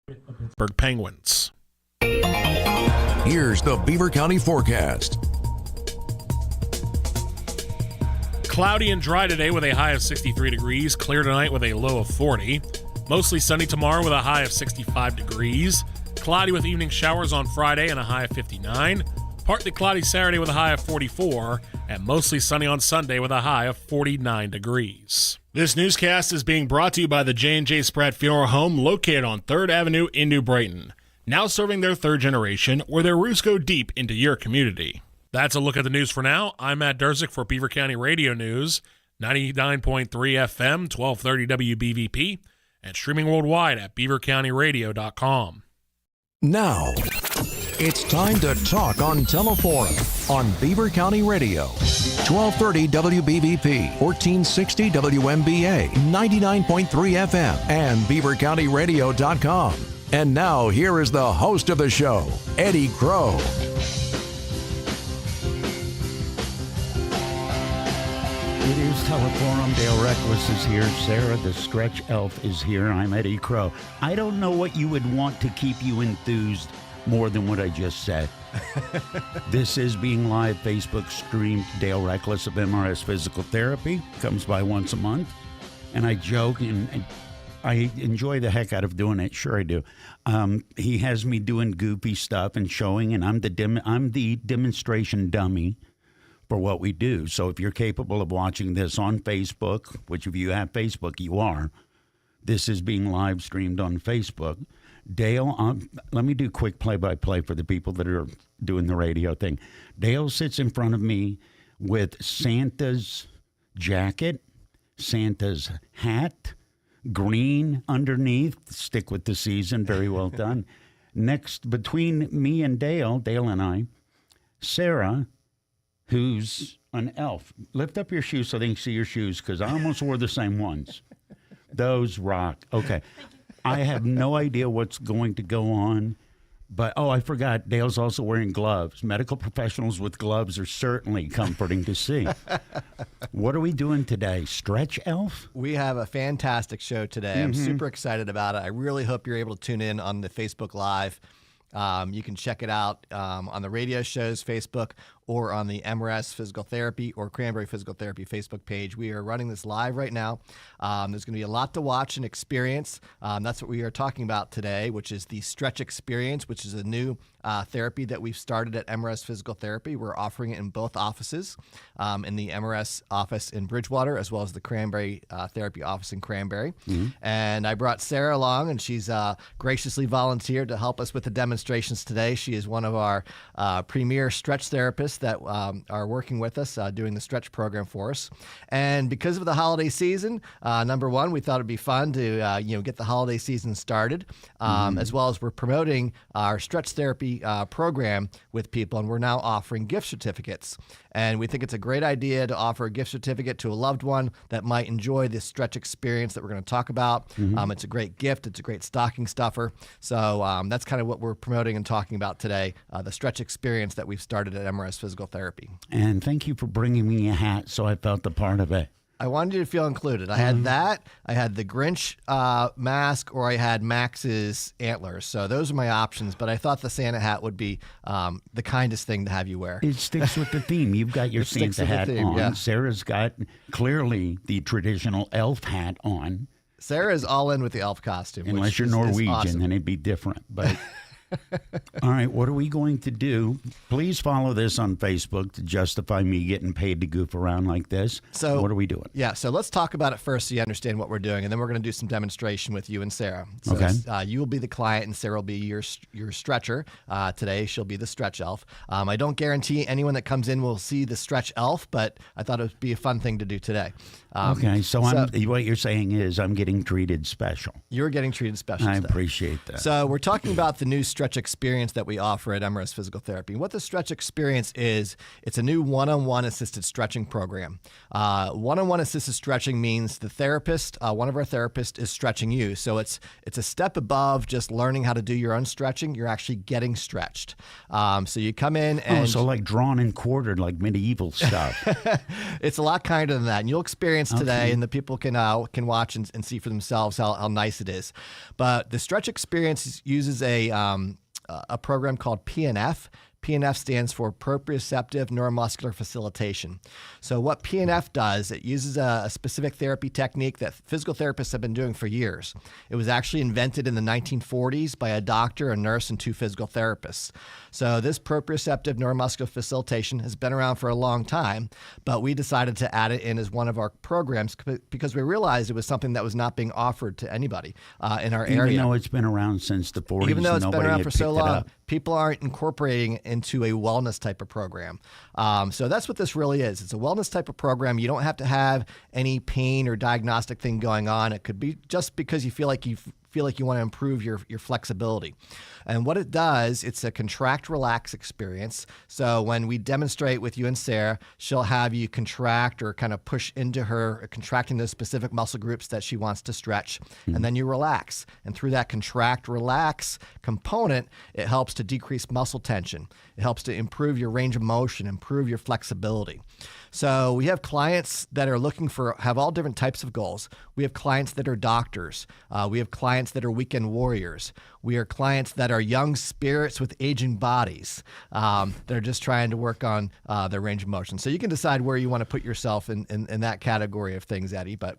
Pittsburgh Penguins. Here's the Beaver County forecast. Cloudy and dry today with a high of 63 degrees. Clear tonight with a low of 40. Mostly sunny tomorrow with a high of 65 degrees. Cloudy with evening showers on Friday and a high of 59. Partly cloudy Saturday with a high of 44. And mostly sunny on Sunday with a high of 49 degrees. This newscast is being brought to you by the J&J Spratt Funeral Home located on 3rd Avenue in New Brighton. Now serving their third generation, where their roots go deep into your community. That's a look at the news for now. I'm Matt Durzik for Beaver County Radio News, 99.3 FM, 1230 WBVP, and streaming worldwide at beavercountyradio.com. Now, it's time to talk on Teleforum on Beaver County Radio. 1230 WBVP, 1460 WMBA, 99.3 FM, and beavercountyradio.com. And now, here is the host of the show, Eddy Crow. It is Teleforum. Dale Reckless is here. Sarah, the stretch elf, is here. I'm Eddy Crow. I don't know what you would want to keep you enthused more than what I just said. This is being live Facebook streamed. Dale Reckless of MRS Physical Therapy comes by once a month. And I joke and I enjoy the heck out of doing it. Sure I do. He has me doing goofy stuff and showing, and I'm the demonstration dummy for what we do. So if you're capable of watching this on Facebook, which if you have Facebook, you are, this is being live streamed on Facebook. Dale, let me do quick play-by-play for the people that are doing the radio thing. Dale sits in front of me with Santa's jacket, Santa's hat, green underneath, stick with the season, very well done. Next, between me and Dale and I, Sarah, who's an elf. Lift up your shoes so they can see your shoes, because I almost wore the same ones. Those rock. Okay. I have no idea what's going to go on, but, I forgot, Dale's also wearing gloves. Medical professionals with gloves are certainly comforting to see. What are we doing today? Stretch elf? We have a fantastic show today. I'm super excited about it. I really hope you're able to tune in on the Facebook Live. You can check it out on the radio show's Facebook or on the MRS Physical Therapy or Cranberry Physical Therapy Facebook page. We are running this live right now. There's going to be a lot to watch and experience. That's what we are talking about today, which is the Stretch Experience, which is a new therapy that we've started at MRS Physical Therapy. We're offering it in both offices, in the MRS office in Bridgewater, as well as the Cranberry Therapy office in Cranberry. And I brought Sarah along, and she's graciously volunteered to help us with the demonstrations today. She is one of our premier stretch therapists that are working with us, doing the stretch program for us. And because of the holiday season, number one, we thought it'd be fun to get the holiday season started, as well as we're promoting our stretch therapy program with people, and we're now offering gift certificates. And we think it's a great idea to offer a gift certificate to a loved one that might enjoy this stretch experience that we're going to talk about. It's a great gift. It's a great stocking stuffer. So that's kind of what we're promoting and talking about today, the stretch experience that we've started at MRS Physical Therapy. And thank you for bringing me a hat so I felt a part of it. I wanted you to feel included. I had that, I had the Grinch mask, or I had Max's antlers. So those are my options, but I thought the Santa hat would be the kindest thing to have you wear. It sticks with the theme. You've got your Santa hat on. Yeah. Sarah's got clearly the traditional elf hat on. Sarah is all in with the elf costume. Unless you're Norwegian, awesome. Then it'd be different. But all right, what are we going to do? Please follow this on Facebook to justify me getting paid to goof around like this. So what are we doing? Yeah, so let's talk about it first so you understand what we're doing, and then we're going to do some demonstration with you and Sarah. So okay. You will be the client, and Sarah will be your stretcher. Today, she'll be the stretch elf. I don't guarantee anyone that comes in will see the stretch elf, but I thought it would be a fun thing to do today. Okay, so what you're saying is I'm getting treated special. You're getting treated special I today. Appreciate that. So we're talking about the new stretch Stretch Experience that we offer at MRS Physical Therapy. What the Stretch Experience is, it's a new one-on-one assisted stretching program. One-on-one assisted stretching means the therapist, one of our therapists, is stretching you. So it's a step above just learning how to do your own stretching. You're actually getting stretched. So you come in and... so like drawn and quartered, like medieval stuff. It's a lot kinder than that. And you'll experience today, and the people can watch and see for themselves how nice it is. But the Stretch Experience uses a program called PNF. PNF stands for Proprioceptive Neuromuscular Facilitation. So what PNF does, it uses a specific therapy technique that physical therapists have been doing for years. It was actually invented in the 1940s by a doctor, a nurse, and 2 physical therapists. So this proprioceptive neuromuscular facilitation has been around for a long time, but we decided to add it in as one of our programs because we realized it was something that was not being offered to anybody in our area. Even though it's been around since the 40s, even though it's been around for so long, up. People aren't incorporating it into a wellness type of program. So that's what this really is. It's a wellness type of program. You don't have to have any pain or diagnostic thing going on. It could be just because you feel like you want to improve your flexibility. And what it does, it's a contract relax experience. So when we demonstrate with you and Sarah, she'll have you contract or kind of push into her, contracting those specific muscle groups that she wants to stretch. And then you relax. And through that contract relax component, it helps to decrease muscle tension. It helps to improve your range of motion, improve your flexibility. So we have clients that are have all different types of goals. We have clients that are doctors. We have clients that are weekend warriors. We are clients that are young spirits with aging bodies that are just trying to work on their range of motion. So you can decide where you want to put yourself in that category of things, Eddie. But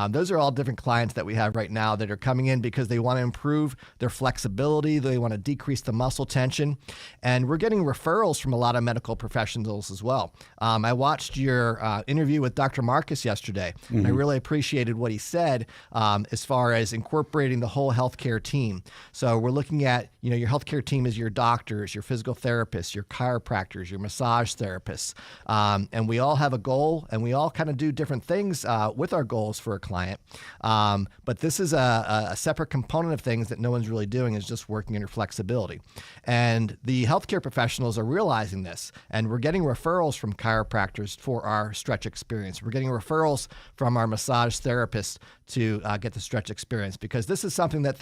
those are all different clients that we have right now that are coming in because they want to improve their flexibility. They want to decrease the muscle tension. And we're getting referrals from a lot of medical professionals as well. I watched your interview with Dr. Marcus yesterday, and I really appreciated what he said as far as incorporating the whole healthcare team. So we're looking at, your healthcare team is your doctors, your physical therapists, your chiropractors, your massage therapists, and we all have a goal, and we all kind of do different things with our goals for a client. But this is a separate component of things that no one's really doing, is just working on your flexibility. And the healthcare professionals are realizing this, and we're getting referrals from chiropractors for our Stretch Experience. We're getting referrals from our massage therapists to get the Stretch Experience, because this is something that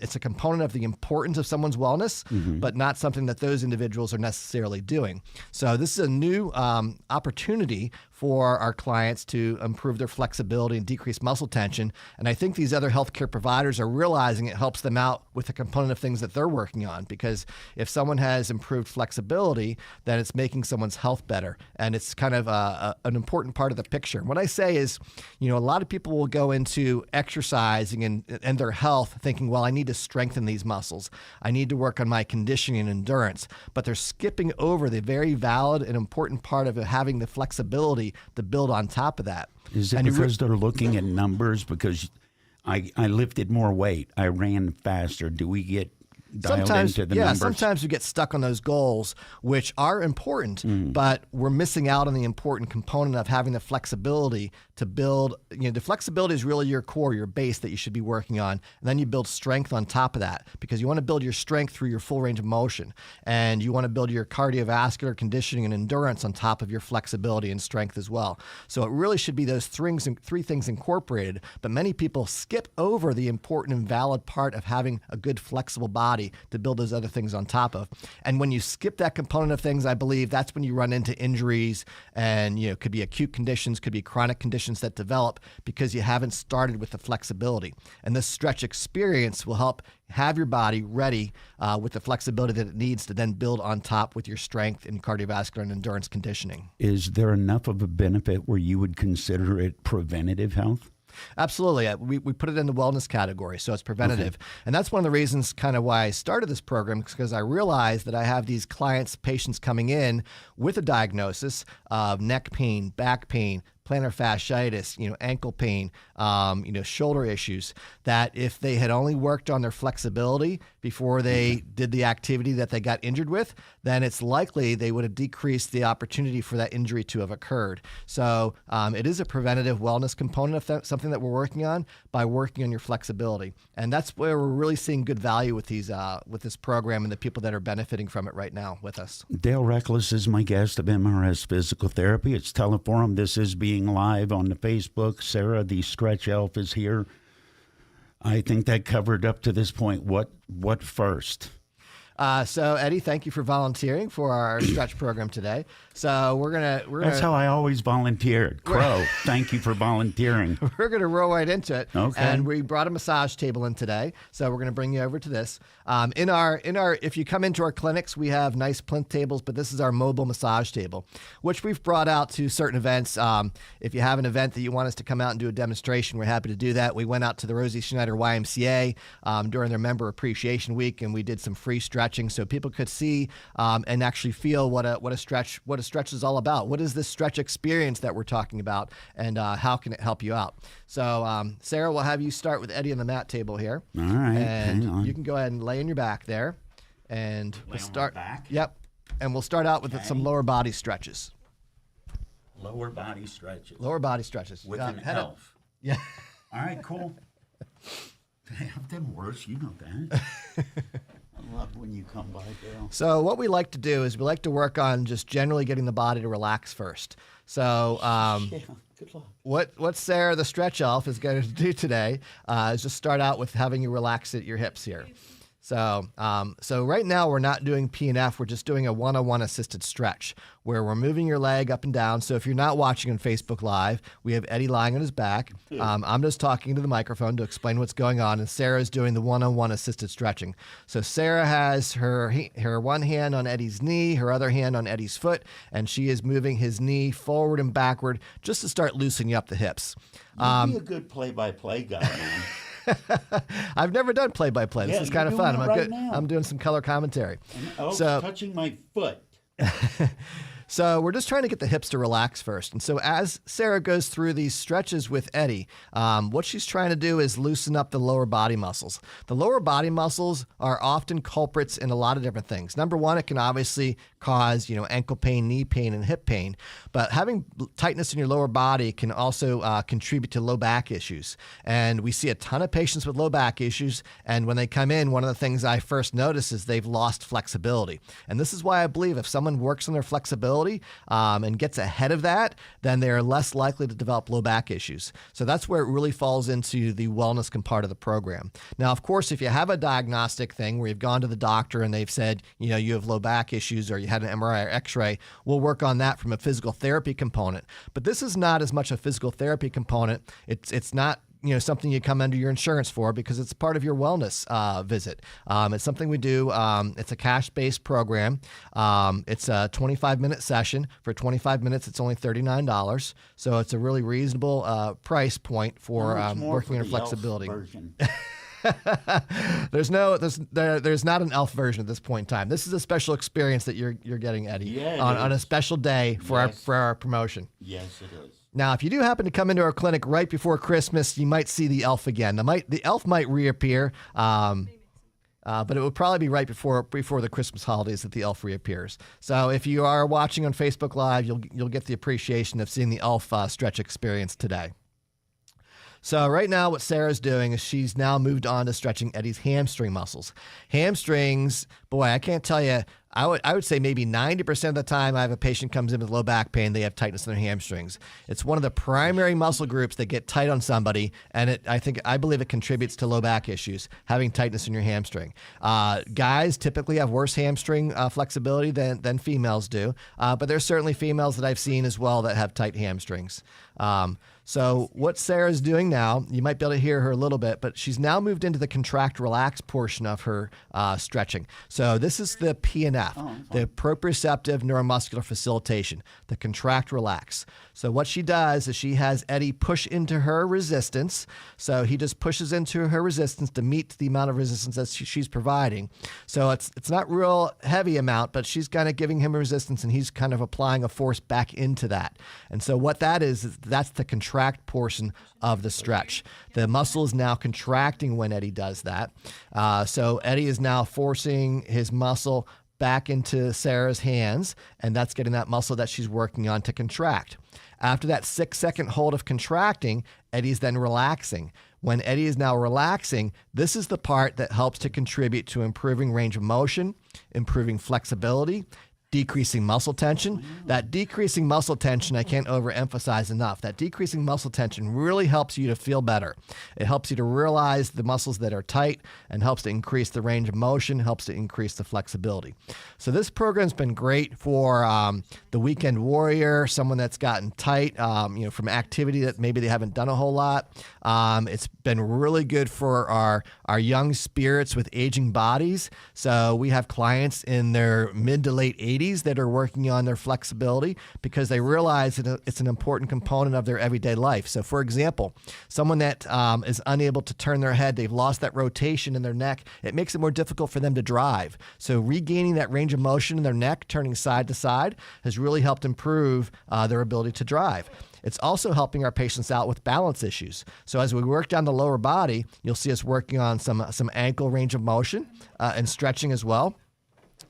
it's a component of the importance of someone's wellness, but not something that those individuals are necessarily doing. So this is a new opportunity for our clients to improve their flexibility and decrease muscle tension. And I think these other healthcare providers are realizing it helps them out with a component of things that they're working on, because if someone has improved flexibility, then it's making someone's health better. And it's kind of an important part of the picture. What I say is, a lot of people will go into exercising and their health thinking, well, I need to strengthen these muscles. I need to work on my conditioning and endurance. But they're skipping over the very valid and important part of having the flexibility to build on top of that. Is it because they're looking at numbers? Because I lifted more weight, I ran faster. Do we get dialed into the numbers? Sometimes we get stuck on those goals, which are important, but we're missing out on the important component of having the flexibility to build. The flexibility is really your core, your base that you should be working on, and then you build strength on top of that, because you want to build your strength through your full range of motion, and you want to build your cardiovascular conditioning and endurance on top of your flexibility and strength as well. So it really should be those three things incorporated, but many people skip over the important and valid part of having a good flexible body to build those other things on top of. And when you skip that component of things, I believe that's when you run into injuries, and could be acute conditions, could be chronic conditions that develop because you haven't started with the flexibility. And this Stretch Experience will help have your body ready with the flexibility that it needs to then build on top with your strength and cardiovascular and endurance conditioning. Is there enough of a benefit where you would consider it preventative health? Absolutely. We put it in the wellness category, so it's preventative. Okay. And that's one of the reasons kind of why I started this program, because I realized that I have these patients coming in with a diagnosis of neck pain, back pain, plantar fasciitis, ankle pain, shoulder issues, that if they had only worked on their flexibility before they did the activity that they got injured with, then it's likely they would have decreased the opportunity for that injury to have occurred. So it is a preventative wellness component of something that we're working on by working on your flexibility. And that's where we're really seeing good value with with this program and the people that are benefiting from it right now with us. Dale Reckless is my guest of MRS Physical Therapy. It's Teleforum. This is being live on the Facebook. Sarah, the stretch elf, is here. I think that covered up to this point. What first? So Eddie, thank you for volunteering for our stretch program today. So we're gonna. That's how I always volunteered. Crow, thank you for volunteering. We're gonna roll right into it. Okay. And we brought a massage table in today, so we're gonna bring you over to this. In our, if you come into our clinics, we have nice plinth tables, but this is our mobile massage table, which we've brought out to certain events. If you have an event that you want us to come out and do a demonstration, we're happy to do that. We went out to the Rosie Schneider YMCA during their Member Appreciation Week, and we did some free stretching so people could see and actually feel what a stretch is all about. What is this stretch experience that we're talking about, and how can it help you out? So Sarah, we'll have you start with Eddie on the mat table here. All right, and hang on. you can go ahead and lay on your back there, and we'll start. On my back? Yep, and we'll start out with some lower body stretches. Lower body stretches. Lower body stretches With an head up. elf. Yeah. All right, cool. I've done worse, you know that. I love when you come by, Dale. So what we like to do is we like to work on just generally getting the body to relax first. So Yeah, good luck. what Sarah, the stretch elf, is going to do today is just start out with having you relax at your hips here. So right now we're not doing P&F. We're just doing a one-on-one assisted stretch where we're moving your leg up and down. So if you're not watching on Facebook Live, we have Eddie lying on his back. I'm just talking to the microphone to explain what's going on, and Sarah's doing the one-on-one assisted stretching. So Sarah has her one hand on Eddie's knee, her other hand on Eddie's foot, and she is moving his knee forward and backward just to start loosening up the hips. You'd be a good play-by-play guy, man. I've never done play-by-play. This Yeah, is kind of you're fun. doing it right now. I'm doing some color commentary. Oh, So- touching my foot. So we're just trying to get the hips to relax first. And so as Sarah goes through these stretches with Eddie, what she's trying to do is loosen up the lower body muscles. The lower body muscles are often culprits in a lot of different things. Number one, it can obviously cause, ankle pain, knee pain, and hip pain. But having tightness in your lower body can also contribute to low back issues. And we see a ton of patients with low back issues. And when they come in, one of the things I first notice is they've lost flexibility. And this is why I believe if someone works on their flexibility and gets ahead of that, then they're less likely to develop low back issues. So that's where it really falls into the wellness part of the program. Now, of course, if you have a diagnostic thing where you've gone to the doctor and they've said, you have low back issues or you had an MRI or X-ray, we'll work on that from a physical therapy component. But this is not as much a physical therapy component. It's not something you come under your insurance for because it's part of your wellness visit. It's something we do. It's a cash-based program. It's a 25-minute session. For 25 minutes, it's only $39. So it's a really reasonable price point for working on your flexibility. There's not an elf version at this point in time. This is a special experience that you're getting, Eddie, on a special day for our promotion. Yes, it is. Now, if you do happen to come into our clinic right before Christmas, you might see the elf again. The elf might reappear, but it would probably be right before the Christmas holidays that the elf reappears. So if you are watching on Facebook Live, you'll get the appreciation of seeing the elf stretch experience today. So right now what Sarah's doing is she's now moved on to stretching Eddie's hamstring muscles. Hamstrings, boy, I can't tell you, I would say maybe 90% of the time I have a patient comes in with low back pain, they have tightness in their hamstrings. It's one of the primary muscle groups that get tight on somebody, and I believe it contributes to low back issues, having tightness in your hamstring. Guys typically have worse hamstring flexibility than females do, but there's certainly females that I've seen as well that have tight hamstrings. So what Sarah's doing now, you might be able to hear her a little bit, but she's now moved into the contract relax portion of her stretching. So this is the P&F. TNRF, the proprioceptive neuromuscular facilitation, the contract relax. So what she does is she has Eddy push into her resistance. So he just pushes into her resistance to meet the amount of resistance that she's providing. So it's not real heavy amount, but she's kind of giving him a resistance, and he's kind of applying a force back into that. And so what that is that's the contract portion of the stretch. The muscle is now contracting when Eddy does that. So Eddy is now forcing his muscle back into Sarah's hands, and that's getting that muscle that she's working on to contract. After that 6-second hold of contracting, Eddy's then relaxing. When Eddy is now relaxing, this is the part that helps to contribute to improving range of motion, improving flexibility, decreasing muscle tension. That decreasing muscle tension, I can't overemphasize enough. That decreasing muscle tension really helps you to feel better. It helps you to realize the muscles that are tight and helps to increase the range of motion, helps to increase the flexibility. So this program's been great for the weekend warrior, someone that's gotten tight, from activity that maybe they haven't done a whole lot. It's been really good for our young spirits with aging bodies. So we have clients in their mid to late 80s that are working on their flexibility because they realize that it's an important component of their everyday life. So for example, someone that is unable to turn their head, they've lost that rotation in their neck, it makes it more difficult for them to drive. So regaining that range of motion in their neck, turning side to side, has really helped improve their ability to drive. It's also helping our patients out with balance issues. So as we work down the lower body, you'll see us working on some ankle range of motion and stretching as well.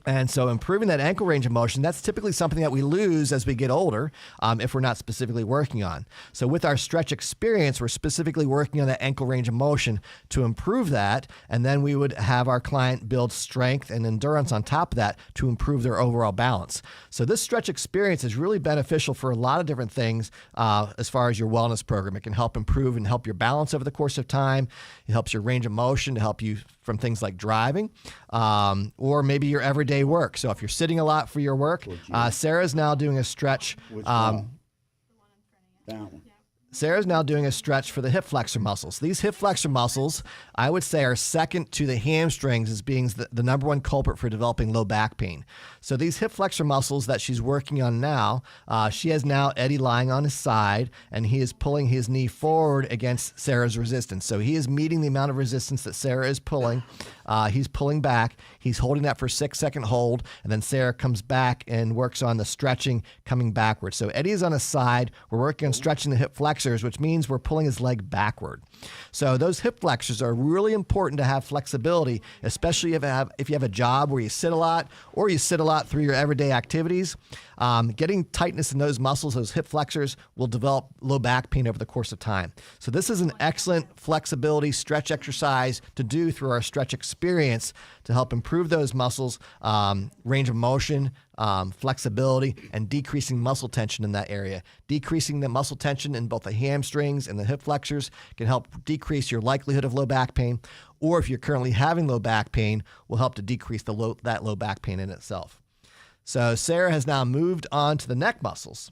And so improving that ankle range of motion, that's typically something that we lose as we get older if we're not specifically working on. So with our stretch experience, we're specifically working on that ankle range of motion to improve that. And then we would have our client build strength and endurance on top of that to improve their overall balance. So this stretch experience is really beneficial for a lot of different things as far as your wellness program. It can help improve and help your balance over the course of time. It helps your range of motion to help you from things like driving or maybe your everyday work. So if you're sitting a lot for your work, Sarah's now doing a stretch. That one. Sarah's now doing a stretch for the hip flexor muscles. These hip flexor muscles, I would say, are second to the hamstrings as being the number one culprit for developing low back pain. So these hip flexor muscles that she's working on now, she has now Eddy lying on his side, and he is pulling his knee forward against Sarah's resistance. So he is meeting the amount of resistance that Sarah is pulling. He's pulling back. He's holding that for a 6-second hold, and then Sarah comes back and works on the stretching coming backwards. So Eddy is on his side. We're working on stretching the hip flexors, which means we're pulling his leg backward. So those hip flexors are really important to have flexibility, especially if you have a job where you sit a lot or you sit a lot through your everyday activities. Getting tightness in those muscles, those hip flexors, will develop low back pain over the course of time. So this is an excellent flexibility stretch exercise to do through our stretch experience to help improve those muscles, range of motion, flexibility, and decreasing muscle tension in that area. Decreasing the muscle tension in both the hamstrings and the hip flexors can help decrease your likelihood of low back pain, or if you're currently having low back pain, will help to decrease that low back pain in itself. So Sarah has now moved on to the neck muscles.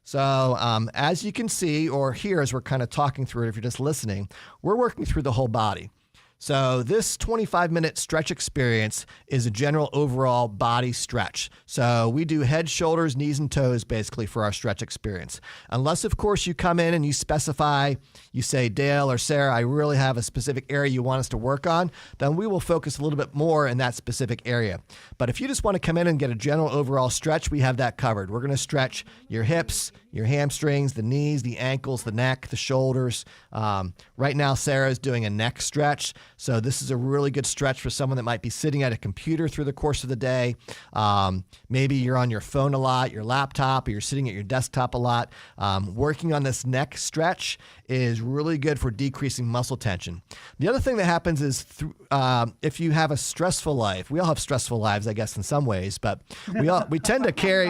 So as you can see or hear as we're kind of talking through it, if you're just listening, we're working through the whole body. So this 25-minute stretch experience is a general overall body stretch. So we do head, shoulders, knees, and toes basically for our stretch experience. Unless, of course, you come in and you specify, you say, Dale or Sarah, I really have a specific area you want us to work on, then we will focus a little bit more in that specific area. But if you just want to come in and get a general overall stretch, we have that covered. We're going to stretch your hips, your hamstrings, the knees, the ankles, the neck, the shoulders. Right now, Sarah's doing a neck stretch. So this is a really good stretch for someone that might be sitting at a computer through the course of the day. Maybe you're on your phone a lot, your laptop, or you're sitting at your desktop a lot. Working on this neck stretch is really good for decreasing muscle tension. The other thing that happens is if you have a stressful life, we all have stressful lives, I guess, in some ways, but we tend to carry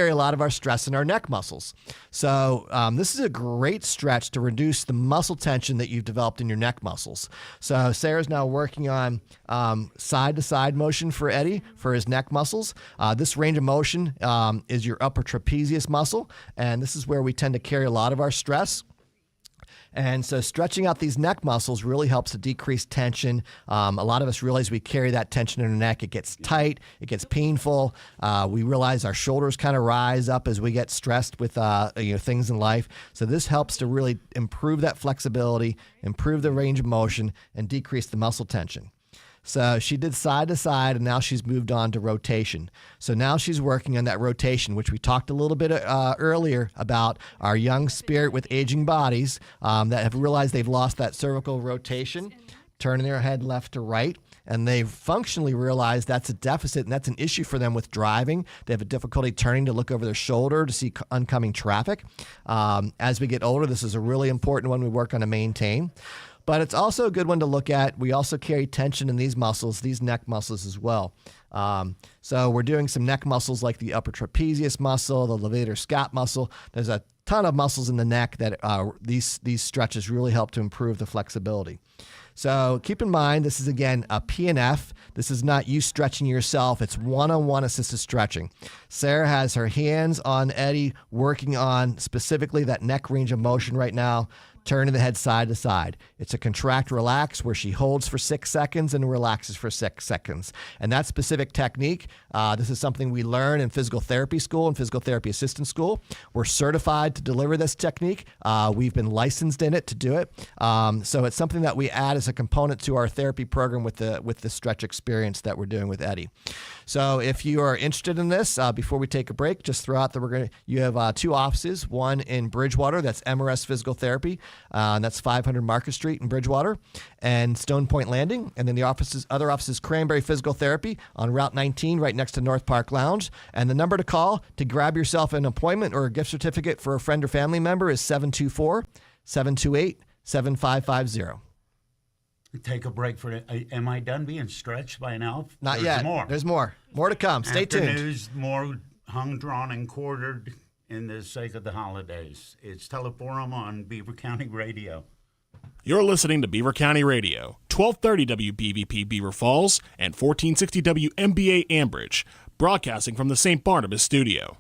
a lot of our stress in our neck muscles. So this is a great stretch to reduce the muscle tension that you've developed in your neck muscles. So Sarah's now working on side-to-side motion for Eddy for his neck muscles. This range of motion is your upper trapezius muscle, and this is where we tend to carry a lot of our stress. And so stretching out these neck muscles really helps to decrease tension. A lot of us realize we carry that tension in our neck. It gets tight. It gets painful. We realize our shoulders kind of rise up as we get stressed with things in life. So this helps to really improve that flexibility, improve the range of motion, and decrease the muscle tension. So she did side to side, and now she's moved on to rotation. So now she's working on that rotation, which we talked a little bit earlier about our young spirit with aging bodies that have realized they've lost that cervical rotation, turning their head left to right. And they've functionally realized that's a deficit, and that's an issue for them with driving. They have a difficulty turning to look over their shoulder to see oncoming traffic. As we get older, this is a really important one we work on to maintain. But it's also a good one to look at. We also carry tension in these muscles, these neck muscles as well. So we're doing some neck muscles like the upper trapezius muscle, the levator scap muscle. There's a ton of muscles in the neck that these stretches really help to improve the flexibility. So keep in mind, this is, again, a PNF. This is not you stretching yourself. It's one-on-one assisted stretching. Sarah has her hands on Eddy, working on specifically that neck range of motion right now, turning the head side to side. It's a contract relax where she holds for 6 seconds and relaxes for 6 seconds. And that specific technique, this is something we learn in physical therapy school and physical therapy assistant school. We're certified to deliver this technique. We've been licensed in it to do it. So it's something that we add as a component to our therapy program with the stretch experience that we're doing with Eddy. So if you are interested in this, before we take a break, just throw out that you have 2 offices, one in Bridgewater, that's MRS Physical Therapy, and that's 500 Market Street in Bridgewater, and Stone Point Landing, and then the other offices, Cranberry Physical Therapy on Route 19, right next to North Park Lounge. And the number to call to grab yourself an appointment or a gift certificate for a friend or family member is 724-728-7550. Take a break for it. Am I done being stretched by now? Not yet. There's more. More to come. Stay tuned. News, more hung, drawn, and quartered in the sake of the holidays. It's Teleforum on Beaver County Radio. You're listening to Beaver County Radio, 1230 WBVP Beaver Falls and 1460 WMBA Ambridge, broadcasting from the St. Barnabas studio.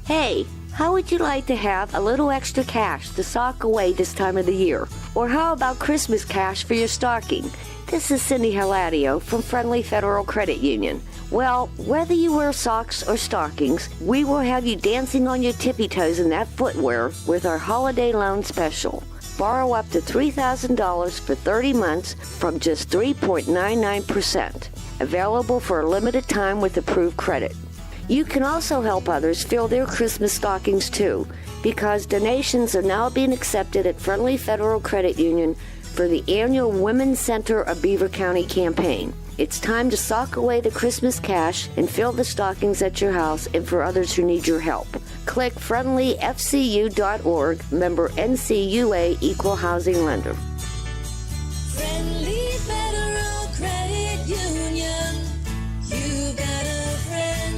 Hey, how would you like to have a little extra cash to sock away this time of the year? Or how about Christmas cash for your stocking? This is Cindy Hiladio from Friendly Federal Credit Union. Well, whether you wear socks or stockings, we will have you dancing on your tippy toes in that footwear with our holiday loan special. Borrow up to $3,000 for 30 months from just 3.99%. Available for a limited time with approved credit. You can also help others fill their Christmas stockings too, because donations are now being accepted at Friendly Federal Credit Union for the annual Women's Center of Beaver County campaign. It's time to sock away the Christmas cash and fill the stockings at your house and for others who need your help. Click friendlyfcu.org, member NCUA, equal housing lender. Friendly Federal Credit Union, you got a friend.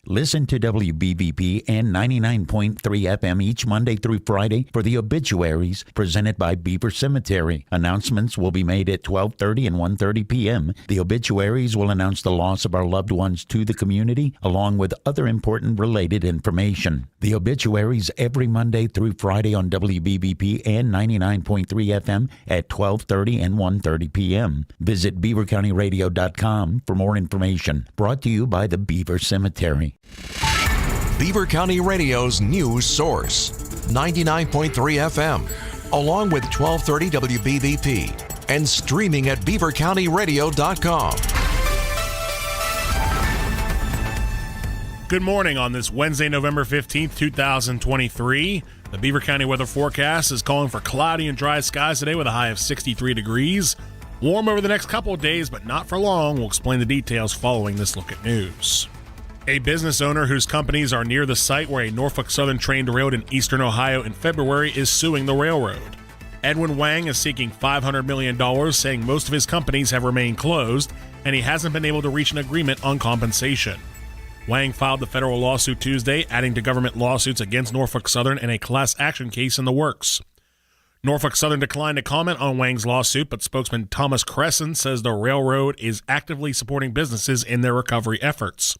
Listen to WBVP and 99.3 FM each Monday through Friday for the obituaries presented by Beaver Cemetery. Announcements will be made at 12:30 and 1:30 p.m. The obituaries will announce the loss of our loved ones to the community, along with other important related information. The obituaries every Monday through Friday on WBVP and 99.3 FM at 12:30 and 1:30 p.m. Visit beavercountyradio.com for more information. Brought to you by the Beaver Cemetery. Beaver County Radio's news source, 99.3 FM, along with 1230 WBVP, and streaming at beavercountyradio.com. Good morning on this Wednesday, November 15th, 2023. The Beaver County weather forecast is calling for cloudy and dry skies today with a high of 63 degrees. Warm over the next couple of days, but not for long. We'll explain the details following this look at news. A business owner whose companies are near the site where a Norfolk Southern train derailed in eastern Ohio in February is suing the railroad. Edwin Wang is seeking $500 million, saying most of his companies have remained closed, and he hasn't been able to reach an agreement on compensation. Wang filed the federal lawsuit Tuesday, adding to government lawsuits against Norfolk Southern and a class action case in the works. Norfolk Southern declined to comment on Wang's lawsuit, but spokesman Thomas Crescent says the railroad is actively supporting businesses in their recovery efforts.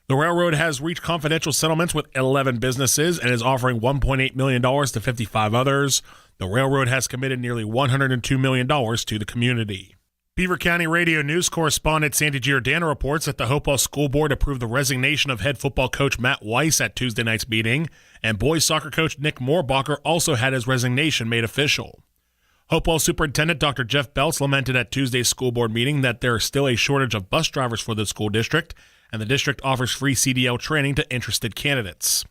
The railroad has reached confidential settlements with 11 businesses and is offering $1.8 million to 55 others. The railroad has committed nearly $102 million to the community. Beaver County Radio News correspondent Sandy Giordano reports that the Hopewell School Board approved the resignation of head football coach Matt Weiss at Tuesday night's meeting, and boys soccer coach Nick Moorbacher also had his resignation made official. Hopewell Superintendent Dr. Jeff Belts lamented at Tuesday's school board meeting that there is still a shortage of bus drivers for the school district, and the district offers free CDL training to interested candidates.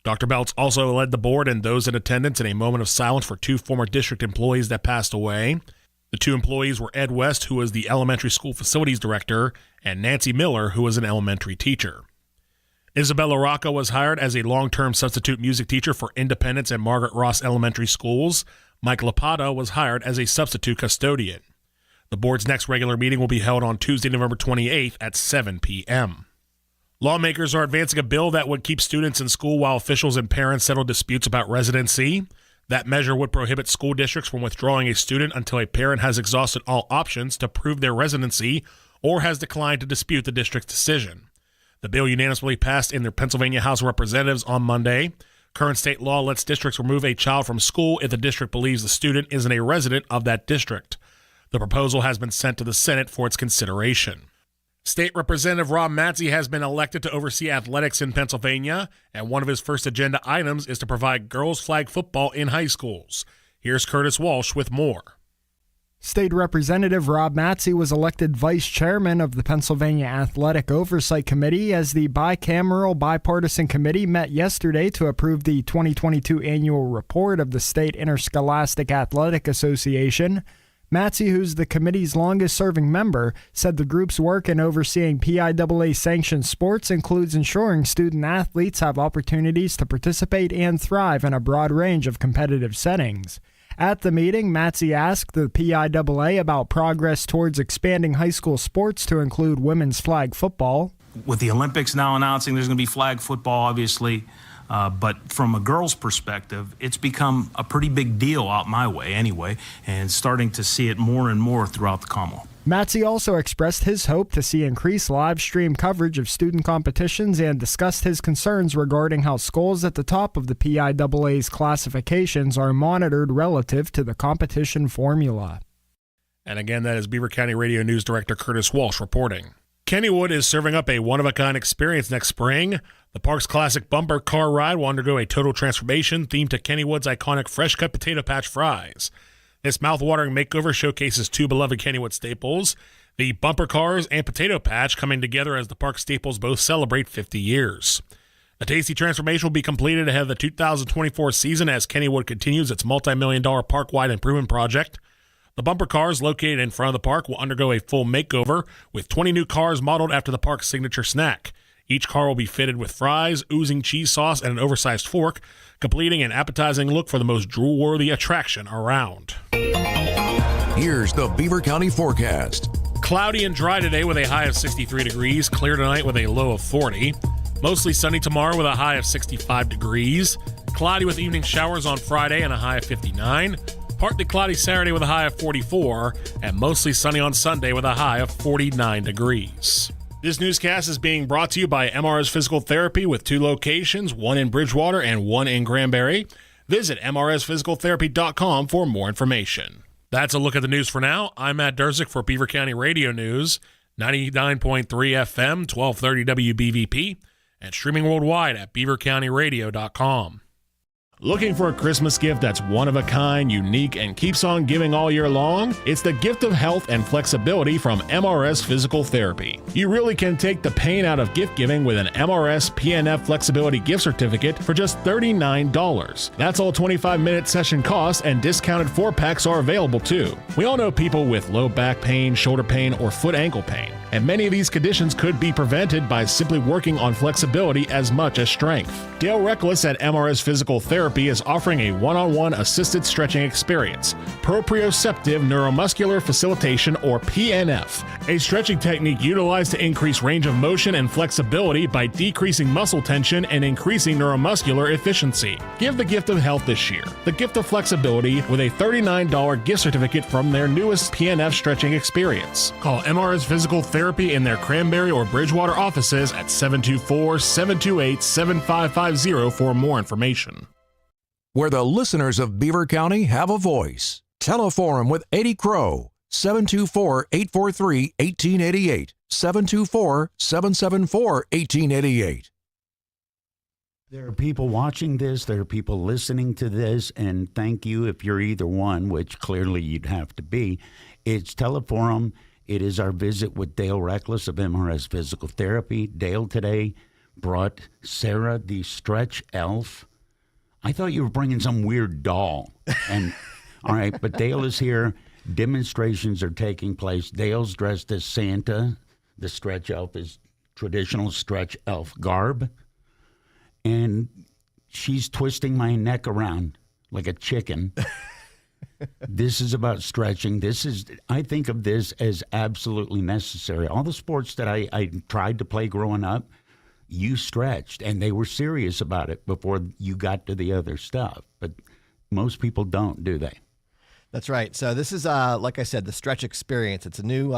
Dr. Belts also led the board and those in attendance in a moment of silence for two former district employees that passed away. The two employees were Ed West, who was the elementary school facilities director, and Nancy Miller, who was an elementary teacher. Isabella Rocca was hired as a long-term substitute music teacher for Independence and Margaret Ross Elementary Schools. Mike Lapata was hired as a substitute custodian. The board's next regular meeting will be held on Tuesday, November 28th at 7 p.m. Lawmakers are advancing a bill that would keep students in school while officials and parents settle disputes about residency. That measure would prohibit school districts from withdrawing a student until a parent has exhausted all options to prove their residency or has declined to dispute the district's decision. The bill unanimously passed in the Pennsylvania House of Representatives on Monday. Current state law lets districts remove a child from school if the district believes the student isn't a resident of that district. The proposal has been sent to the Senate for its consideration. State Representative Rob Matze has been elected to oversee athletics in Pennsylvania, and one of his first agenda items is to provide girls flag football in high schools. Here's Curtis Walsh with more. State Representative Rob Matze was elected vice chairman of the Pennsylvania Athletic Oversight Committee as the bicameral bipartisan committee met yesterday to approve the 2022 annual report of the State Interscholastic Athletic Association. Matze, who's the committee's longest-serving member, said the group's work in overseeing PIAA-sanctioned sports includes ensuring student-athletes have opportunities to participate and thrive in a broad range of competitive settings. At the meeting, Matze asked the PIAA about progress towards expanding high school sports to include women's flag football. With the Olympics now announcing there's going to be flag football, obviously, but from a girl's perspective, it's become a pretty big deal out my way anyway, and starting to see it more and more throughout the Commonwealth. Matze also expressed his hope to see increased live stream coverage of student competitions and discussed his concerns regarding how schools at the top of the PIAA's classifications are monitored relative to the competition formula. And again, that is Beaver County Radio News Director Curtis Walsh reporting. Kennywood is serving up a one-of-a-kind experience next spring. The park's classic bumper car ride will undergo a total transformation themed to Kennywood's iconic fresh-cut potato patch fries. This mouth-watering makeover showcases two beloved Kennywood staples, the bumper cars and potato patch, coming together as the park staples both celebrate 50 years. The tasty transformation will be completed ahead of the 2024 season as Kennywood continues its multi-million-dollar park-wide improvement project. The bumper cars located in front of the park will undergo a full makeover with 20 new cars modeled after the park's signature snack. Each car will be fitted with fries, oozing cheese sauce, and an oversized fork, completing an appetizing look for the most drool-worthy attraction around. Here's the Beaver County forecast. Cloudy and dry today with a high of 63 degrees, clear tonight with a low of 40. Mostly sunny tomorrow with a high of 65 degrees. Cloudy with evening showers on Friday and a high of 59. Partly cloudy Saturday with a high of 44, and mostly sunny on Sunday with a high of 49 degrees. This newscast is being brought to you by MRS Physical Therapy with two locations, one in Bridgewater and one in Cranberry. Visit mrsphysicaltherapy.com for more information. That's a look at the news for now. I'm Matt Durzik for Beaver County Radio News, 99.3 FM, 1230 WBVP, and streaming worldwide at beavercountyradio.com. Looking for a Christmas gift that's one of a kind, unique, and keeps on giving all year long? It's the gift of health and flexibility from MRS Physical Therapy. You really can take the pain out of gift giving with an MRS PNF Flexibility Gift Certificate for just $39. That's all 25-minute session costs, and discounted 4-packs are available too. We all know people with low back pain, shoulder pain, or foot-ankle pain, and many of these conditions could be prevented by simply working on flexibility as much as strength. Dale Reckless at MRS Physical Therapy Therapy is offering a one-on-one assisted stretching experience, proprioceptive neuromuscular facilitation, or PNF, a stretching technique utilized to increase range of motion and flexibility by decreasing muscle tension and increasing neuromuscular efficiency. Give the gift of health this year, the gift of flexibility, with a $39 gift certificate from their newest PNF stretching experience. Call MRS Physical Therapy in their Cranberry or Bridgewater offices at 724-728-7550 for more information. Where the listeners of Beaver County have a voice. Teleforum with Eddy Crow, 724-843-1888, 724-774-1888. There are people watching this, there are people listening to this, and thank you if you're either one, which clearly you'd have to be. It's Teleforum. It is our visit with Dale Reckless of MRS Physical Therapy. Dale today brought Sarah the Stretch Elf. I thought you were bringing some weird doll. And all right, but Dale is here. Demonstrations are taking place. Dale's dressed as Santa. The Stretch Elf is traditional Stretch Elf garb. And she's twisting my neck around like a chicken. This is about stretching. I think of this as absolutely necessary. All the sports that I tried to play growing up, you stretched, and they were serious about it before you got to the other stuff. But most people don't, do they? That's right. So this is, like I said, the Stretch Experience. It's a new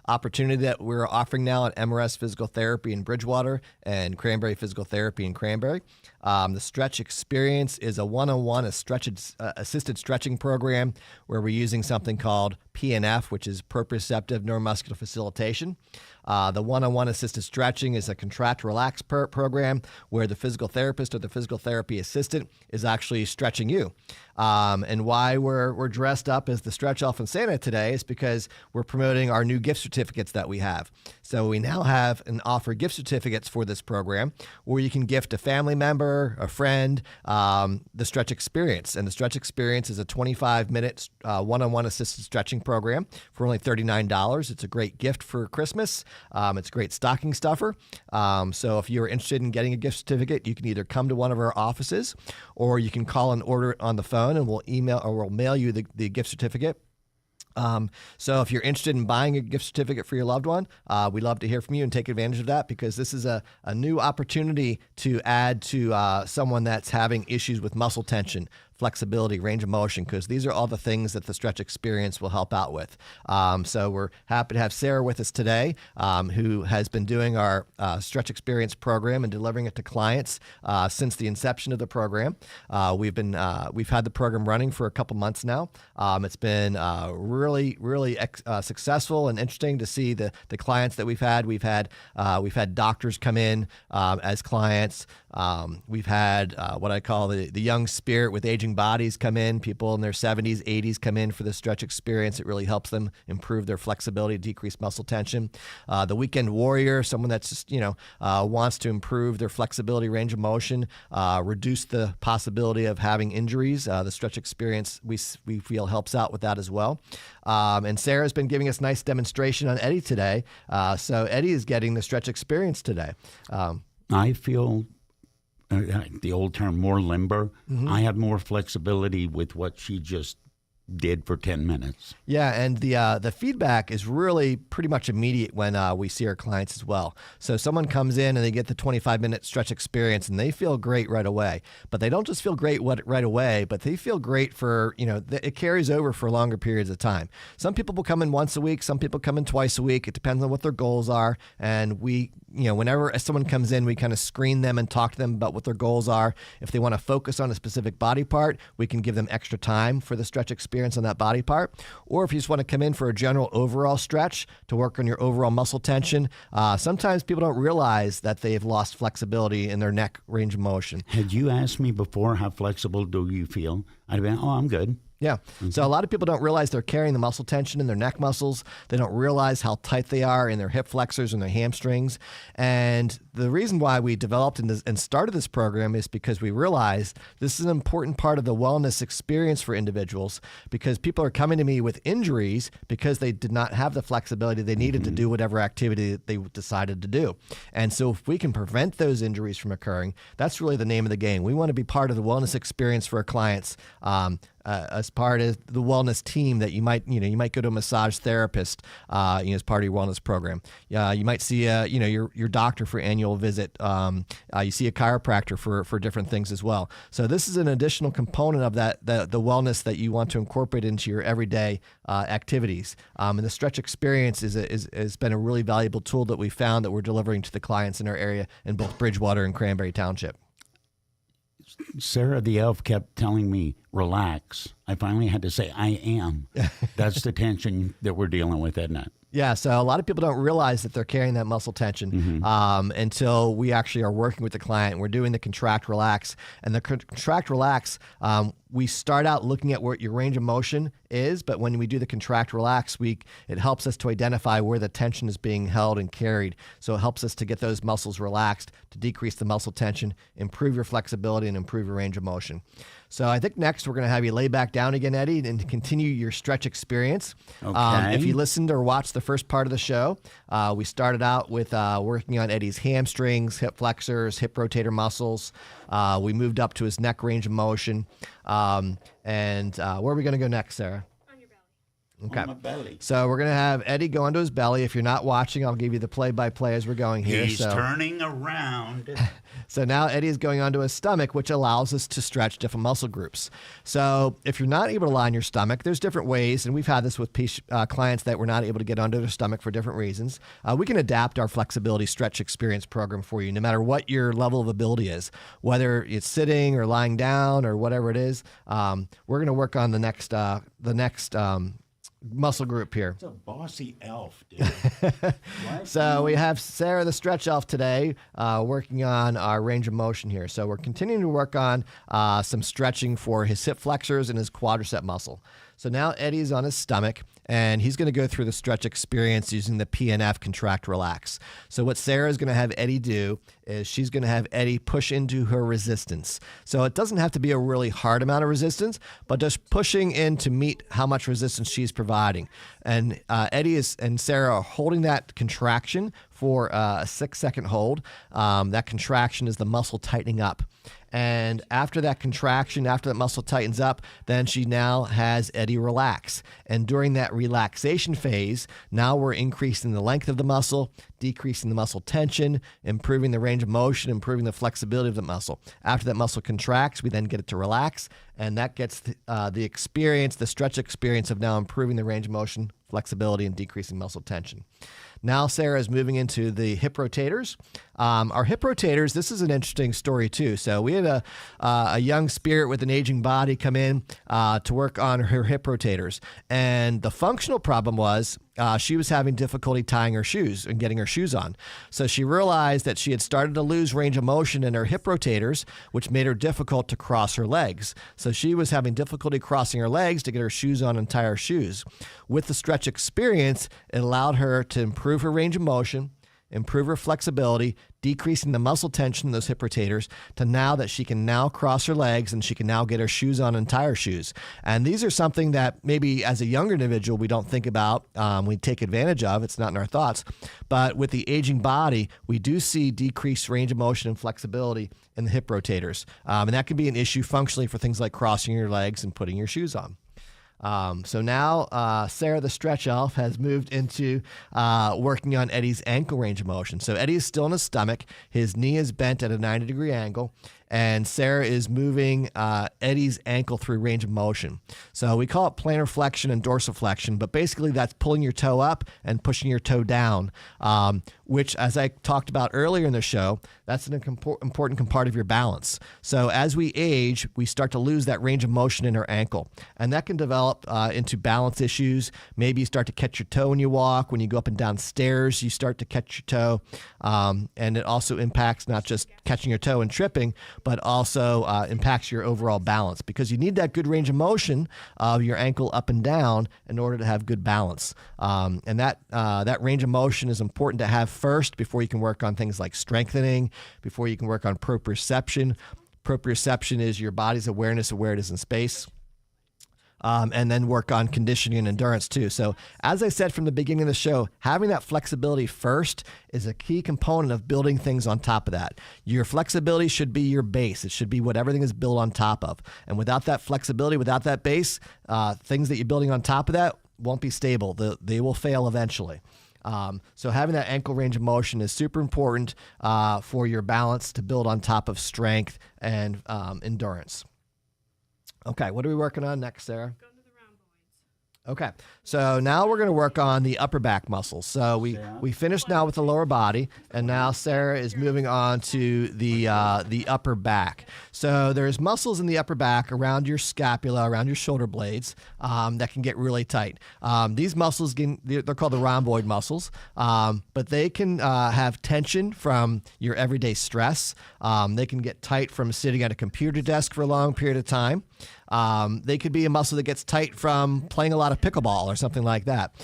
opportunity that we're offering now at MRS Physical Therapy in Bridgewater and Cranberry Physical Therapy in Cranberry. The Stretch Experience is a one-on-one assisted stretching program where we're using something called PNF, which is proprioceptive neuromuscular facilitation. The one-on-one assisted stretching is a contract relax program where the physical therapist or the physical therapy assistant is actually stretching you. And why we're dressed up as the Stretch Elf and Santa today is because we're promoting our new gift certificates that we have. So we now have and offer gift certificates for this program where you can gift a family member, a friend, the Stretch Experience. And the Stretch Experience is a 25-minute one-on-one assisted stretching program for only $39. It's a great gift for Christmas. It's a great stocking stuffer. So if you're interested in getting a gift certificate, you can either come to one of our offices or you can call and order it on the phone, and we'll email or we'll mail you the gift certificate. So if you're interested in buying a gift certificate for your loved one, we'd love to hear from you and take advantage of that, because this is a new opportunity to add to someone that's having issues with muscle tension, flexibility, range of motion, because these are all the things that the Stretch Experience will help out with. So we're happy to have Sarah with us today, who has been doing our Stretch Experience program and delivering it to clients since the inception of the program. We've had the program running for a couple months now. It's been really successful and interesting to see the clients that we've had. We've had doctors come in as clients. We've had what I call the young spirit with aging bodies come in. People in their 70s, 80s come in for the Stretch Experience. It really helps them improve their flexibility, decrease muscle tension. The weekend warrior, someone that's just, wants to improve their flexibility, range of motion, reduce the possibility of having injuries. The Stretch Experience, we feel, helps out with that as well. And Sarah's been giving us a nice demonstration on Eddy today. So Eddy is getting the Stretch Experience today. I feel the old term, more limber. Mm-hmm. I have more flexibility with what she just did for 10 minutes. Yeah, and the feedback is really pretty much immediate when we see our clients as well. So someone comes in and they get the 25-minute Stretch Experience and they feel great right away. But they don't just feel great right away, but they feel great for, it carries over for longer periods of time. Some people will come in once a week, some people come in twice a week. It depends on what their goals are. And we, whenever someone comes in, we kind of screen them and talk to them about what their goals are. If they want to focus on a specific body part, we can give them extra time for the Stretch Experience on that body part. Or if you just want to come in for a general overall stretch to work on your overall muscle tension, sometimes people don't realize that they've lost flexibility in their neck range of motion. Had you asked me before how flexible do you feel, I'd have been, I'm good. Yeah. So a lot of people don't realize they're carrying the muscle tension in their neck muscles. They don't realize how tight they are in their hip flexors and their hamstrings. And the reason why we developed and started this program is because we realized this is an important part of the wellness experience for individuals, because people are coming to me with injuries because they did not have the flexibility they needed to do whatever activity that they decided to do. And so if we can prevent those injuries from occurring, that's really the name of the game. We want to be part of the wellness experience for our clients. As part of the wellness team that you might go to a massage therapist, as part of your wellness program. You might see, your doctor for annual visit. You see a chiropractor for different things as well. So this is an additional component of the wellness that you want to incorporate into your everyday activities. And the stretch experience has been a really valuable tool that we found that we're delivering to the clients in our area in both Bridgewater and Cranberry Township. Sarah the elf kept telling me, relax. I finally had to say, I am. That's the tension that we're dealing with, isn't it? Yeah, so a lot of people don't realize that they're carrying that muscle tension until we actually are working with the client. We're doing the contract relax. And the contract relax, we start out looking at what your range of motion is, but when we do the contract relax, it helps us to identify where the tension is being held and carried. So it helps us to get those muscles relaxed, to decrease the muscle tension, improve your flexibility, and improve your range of motion. So I think next we're going to have you lay back down again, Eddie, and continue your stretch experience. Okay. If you listened or watched the first part of the show, we started out with working on Eddie's hamstrings, hip flexors, hip rotator muscles. We moved up to his neck range of motion. And where are we going to go next, Sarah? Okay. On my belly. So we're going to have Eddie go onto his belly. If you're not watching, I'll give you the play-by-play as we're going here. He's turning around. So now Eddie is going onto his stomach, which allows us to stretch different muscle groups. So if you're not able to lie on your stomach, there's different ways, and we've had this with clients that were not able to get onto their stomach for different reasons. We can adapt our flexibility stretch experience program for you, no matter what your level of ability is, whether it's sitting or lying down or whatever it is. We're going to work on the next muscle group here. It's a bossy elf, dude. So we have Sarah the stretch elf today working on our range of motion here. So we're continuing to work on some stretching for his hip flexors and his quadricep muscle. So now Eddie's on his stomach, and he's going to go through the stretch experience using the PNF contract relax. So what Sarah is going to have Eddie do is she's going to have Eddie push into her resistance. So it doesn't have to be a really hard amount of resistance, but just pushing in to meet how much resistance she's providing. And Eddie and Sarah are holding that contraction for a 6-second hold. That contraction is the muscle tightening up. And after that contraction, after that muscle tightens up, then she now has Eddie relax. And during that relaxation phase, now we're increasing the length of the muscle, decreasing the muscle tension, improving the range of motion, improving the flexibility of the muscle. After that muscle contracts, we then get it to relax, and that gets the experience, the stretch experience of now improving the range of motion, flexibility, and decreasing muscle tension. Now Sarah is moving into the hip rotators. Our hip rotators, this is an interesting story too. So we had a young spirit with an aging body come in to work on her hip rotators. And the functional problem was she was having difficulty tying her shoes and getting her shoes on. So she realized that she had started to lose range of motion in her hip rotators, which made her difficult to cross her legs. So she was having difficulty crossing her legs to get her shoes on and tie her shoes. With the stretch experience, it allowed her to improve her range of motion, improve her flexibility, decreasing the muscle tension in those hip rotators to now that she can now cross her legs and she can now get her shoes on and tie her shoes. And these are something that maybe as a younger individual we don't think about, we take advantage of. It's not in our thoughts. But with the aging body, we do see decreased range of motion and flexibility in the hip rotators. And that can be an issue functionally for things like crossing your legs and putting your shoes on. So now Sarah the stretch elf has moved into working on Eddie's ankle range of motion. So Eddie is still in his stomach. His knee is bent at a 90-degree angle. And Sarah is moving Eddie's ankle through range of motion. So we call it plantar flexion and dorsiflexion, but basically that's pulling your toe up and pushing your toe down, which, as I talked about earlier in the show, that's an important part of your balance. So as we age, we start to lose that range of motion in our ankle, and that can develop into balance issues. Maybe you start to catch your toe when you walk. When you go up and down stairs, you start to catch your toe, and it also impacts not just catching your toe and tripping, but also impacts your overall balance, because you need that good range of motion of your ankle up and down in order to have good balance. And that range of motion is important to have first before you can work on things like strengthening, before you can work on proprioception. Proprioception is your body's awareness of where it is in space. And then work on conditioning and endurance too. So as I said from the beginning of the show, having that flexibility first is a key component of building things on top of that. Your flexibility should be your base. It should be what everything is built on top of. And without that flexibility, without that base, things that you're building on top of that won't be stable. They will fail eventually. So having that ankle range of motion is super important for your balance to build on top of strength and endurance. Okay, what are we working on next, Sarah? Go to the rhomboids. Okay, so now we're going to work on the upper back muscles. So we finished now with the lower body, and now Sarah is moving on to the upper back. So there's muscles in the upper back around your scapula, around your shoulder blades, that can get really tight. These muscles, they're called the rhomboid muscles, but they can have tension from your everyday stress. They can get tight from sitting at a computer desk for a long period of time. They could be a muscle that gets tight from playing a lot of pickleball or something like that.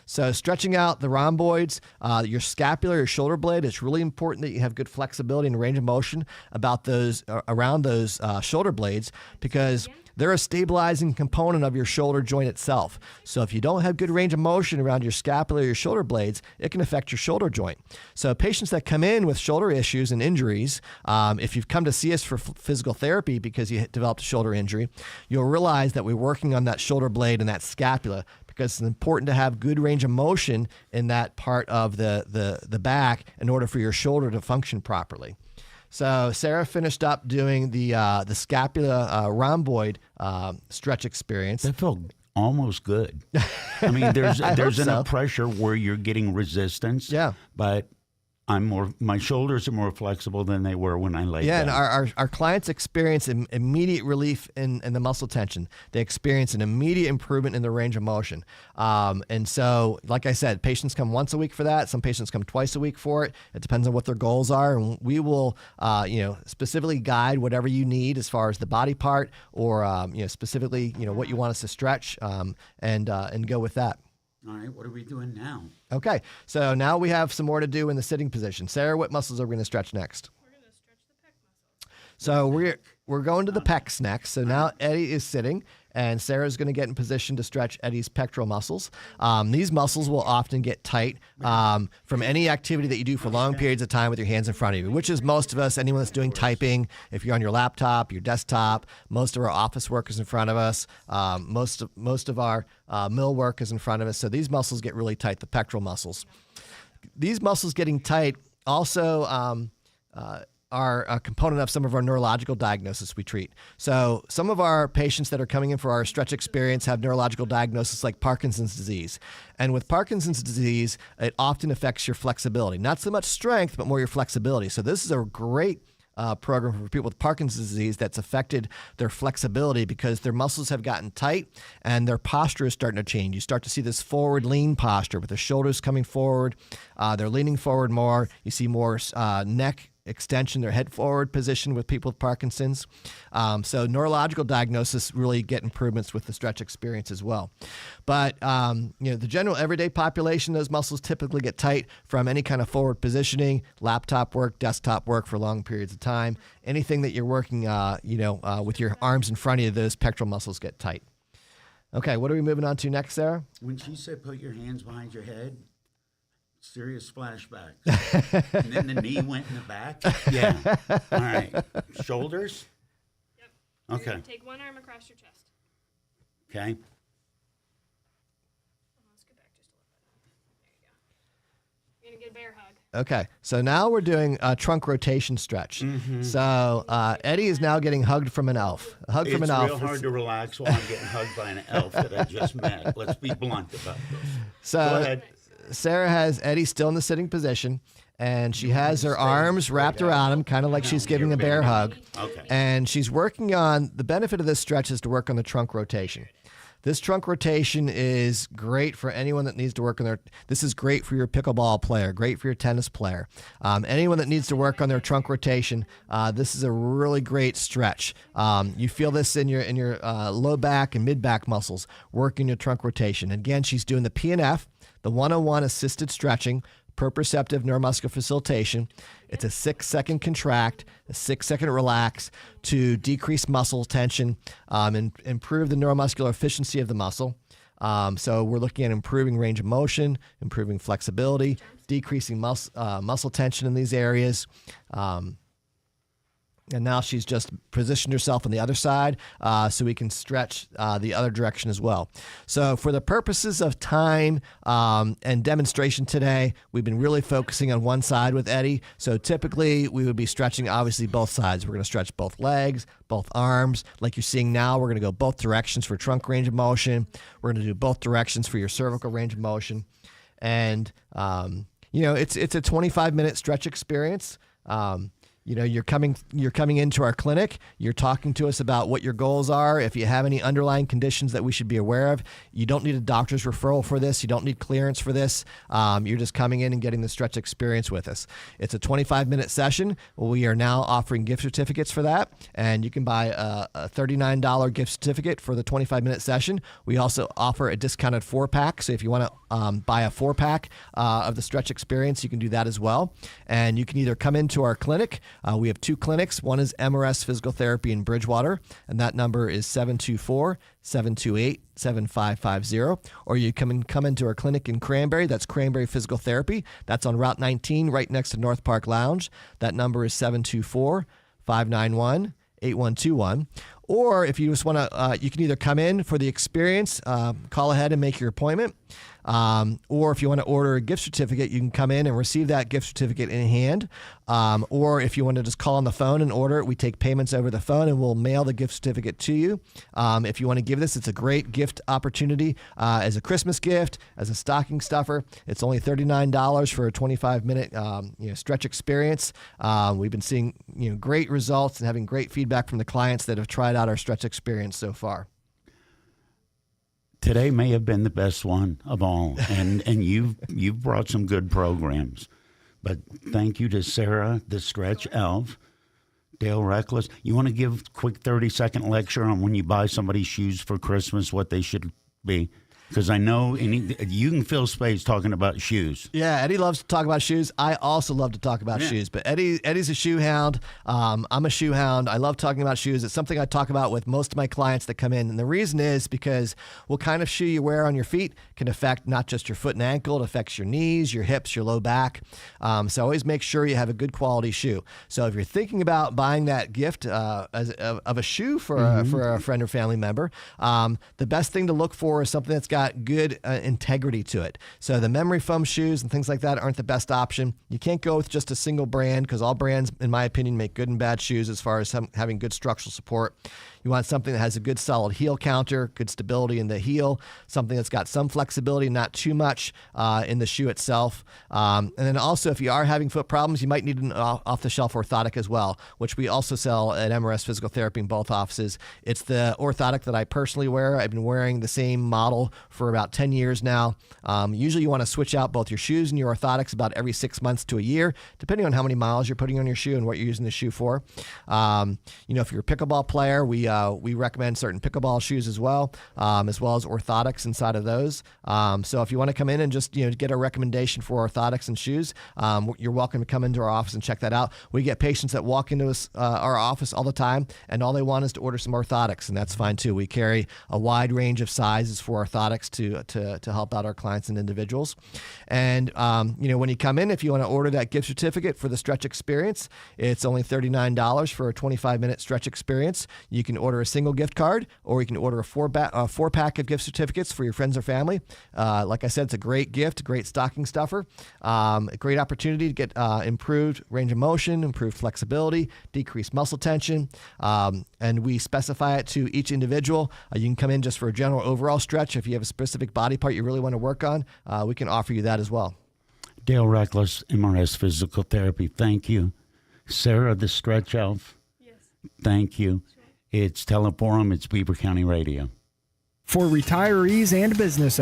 So stretching out the rhomboids, your scapula, your shoulder blade, it's really important that you have good flexibility and range of motion about those around those shoulder blades, because they're a stabilizing component of your shoulder joint itself. So if you don't have good range of motion around your scapula or your shoulder blades, it can affect your shoulder joint. So patients that come in with shoulder issues and injuries, if you've come to see us for physical therapy because you developed a shoulder injury, you'll realize that we're working on that shoulder blade and that scapula, because it's important to have good range of motion in that part of the back in order for your shoulder to function properly. So Sarah finished up doing the scapula rhomboid stretch experience. That felt almost good. I mean, there's enough so. pressure where you're getting resistance. Yeah. But my shoulders are more flexible than they were when I laid down. Yeah, and our clients experience immediate relief in the muscle tension. They experience an immediate improvement in the range of motion. And so, like I said, patients come once a week for that. Some patients come twice a week for it. It depends on what their goals are. And we will, specifically guide whatever you need as far as the body part, or, specifically, what you want us to stretch, and go with that. All right, what are we doing now? Okay, so now we have some more to do in the sitting position. Sarah, what muscles are we going to stretch next? We're going to stretch the pec muscle. So we're going to the pecs next. So now Eddy is sitting, and Sarah's going to get in position to stretch Eddy's pectoral muscles. These muscles will often get tight from any activity that you do for long periods of time with your hands in front of you, which is most of us, anyone that's doing typing, if you're on your laptop, your desktop, most of our office work is in front of us, most of our mill work is in front of us. So these muscles get really tight, the pectoral muscles. These muscles getting tight also are a component of some of our neurological diagnosis we treat. So some of our patients that are coming in for our stretch experience have neurological diagnosis like Parkinson's disease. And with Parkinson's disease, it often affects your flexibility. Not so much strength, but more your flexibility. So this is a great program for people with Parkinson's disease that's affected their flexibility because their muscles have gotten tight and their posture is starting to change. You start to see this forward lean posture with the shoulders coming forward. They're leaning forward more. You see more neck extension, their head forward position with people with Parkinson's. So neurological diagnosis really get improvements with the stretch experience as well. But the general everyday population, those muscles typically get tight from any kind of forward positioning, laptop work, desktop work for long periods of time. Anything that you're working, with your arms in front of you, those pectoral muscles get tight. Okay, what are we moving on to next, Sarah? When she said put your hands behind your head, serious flashbacks. And then the knee went in the back. Yeah. All right. Shoulders? Yep. You're Okay. gonna take one arm across your chest. Okay. Let's go back just a little bit. There you go. You're going to get a bear hug. Okay, so now we're doing a trunk rotation stretch. So Eddy is now getting hugged from an elf. A hug from an elf. It's real hard to relax while I'm getting hugged by an elf that I just met. Let's be blunt about this. So Go ahead. Sarah has Eddy still in the sitting position, and she has her arms wrapped around him, kind of like she's giving a bear hug. Okay. And she's working on, the benefit of this stretch is to work on the trunk rotation. This trunk rotation is great for anyone that needs to work on their. This is great for your pickleball player, great for your tennis player. Anyone that needs to work on their trunk rotation, this is a really great stretch. You feel this in your low back and mid back muscles working your trunk rotation. Again, she's doing the PNF, the 101 assisted stretching, proprioceptive neuromuscular facilitation. It's a 6-second contract, a 6-second relax to decrease muscle tension and improve the neuromuscular efficiency of the muscle. So we're looking at improving range of motion, improving flexibility, decreasing muscle tension in these areas. And now she's just positioned herself on the other side so we can stretch the other direction as well. So for the purposes of time and demonstration today, we've been really focusing on one side with Eddy. So typically we would be stretching obviously both sides. We're going to stretch both legs, both arms. Like you're seeing now, we're going to go both directions for trunk range of motion. We're going to do both directions for your cervical range of motion. And, it's a 25-minute stretch experience. You're coming into our clinic. You're talking to us about what your goals are. If you have any underlying conditions that we should be aware of, you don't need a doctor's referral for this. You don't need clearance for this. You're just coming in and getting the stretch experience with us. It's a 25-minute session. We are now offering gift certificates for that, and you can buy a $39 gift certificate for the 25-minute session. We also offer a discounted 4-pack. So if you want to buy a 4-pack of the stretch experience, you can do that as well. And you can either come into our clinic. We have 2 clinics. One is MRS Physical Therapy in Bridgewater, and that number is 724-728-7550. Or you come into our clinic in Cranberry. That's Cranberry Physical Therapy. That's on Route 19, right next to North Park Lounge. That number is 724-591-8121. Or if you just want to, you can either come in for the experience, call ahead and make your appointment. Or if you want to order a gift certificate, you can come in and receive that gift certificate in hand. Or if you want to just call on the phone and order it, we take payments over the phone and we'll mail the gift certificate to you. If you want to give this, it's a great gift opportunity as a Christmas gift, as a stocking stuffer. It's only $39 for a 25-minute stretch experience. We've been seeing great results and having great feedback from the clients that have tried out our stretch experience so far. Today may have been the best one of all, and you've brought some good programs. But thank you to Sarah, the Stretch Elf, Dale Reckless. You want to give a quick 30-second lecture on when you buy somebody shoes for Christmas, what they should be? Because I know you can fill space talking about shoes. Yeah, Eddy loves to talk about shoes. I also love to talk about shoes. But Eddy's a shoe hound. I'm a shoe hound. I love talking about shoes. It's something I talk about with most of my clients that come in. And the reason is because what kind of shoe you wear on your feet can affect not just your foot and ankle. It affects your knees, your hips, your low back. So always make sure you have a good quality shoe. So if you're thinking about buying that gift of a shoe for a friend or family member, the best thing to look for is something that's got good integrity to it. So the memory foam shoes and things like that aren't the best option. You can't go with just a single brand because all brands, in my opinion, make good and bad shoes as far as having good structural support. You want something that has a good solid heel counter, good stability in the heel, something that's got some flexibility, not too much in the shoe itself. And then also, if you are having foot problems, you might need an off-the-shelf orthotic as well, which we also sell at MRS Physical Therapy in both offices. It's the orthotic that I personally wear. I've been wearing the same model for about 10 years now. Usually you want to switch out both your shoes and your orthotics about every 6 months to a year, depending on how many miles you're putting on your shoe and what you're using the shoe for. If you're a pickleball player, we recommend certain pickleball shoes as well as orthotics inside of those. So if you want to come in and just get a recommendation for orthotics and shoes, you're welcome to come into our office and check that out. We get patients that walk into our office all the time, and all they want is to order some orthotics, and that's fine too. We carry a wide range of sizes for orthotics to help out our clients and individuals. And when you come in, if you want to order that gift certificate for the stretch experience, it's only $39 for a 25-minute stretch experience. You can order a single gift card, or you can order a 4-pack of gift certificates for your friends or family. Like I said, it's a great gift, great stocking stuffer, a great opportunity to get improved range of motion, improved flexibility, decreased muscle tension, and we specify it to each individual. You can come in just for a general overall stretch. If you have a specific body part you really want to work on, we can offer you that as well. Dale Reckless, MRS Physical Therapy, thank you. Sarah, the Stretch Elf, Yes. thank you. It's Teleforum, it's Beaver County Radio. For retirees and business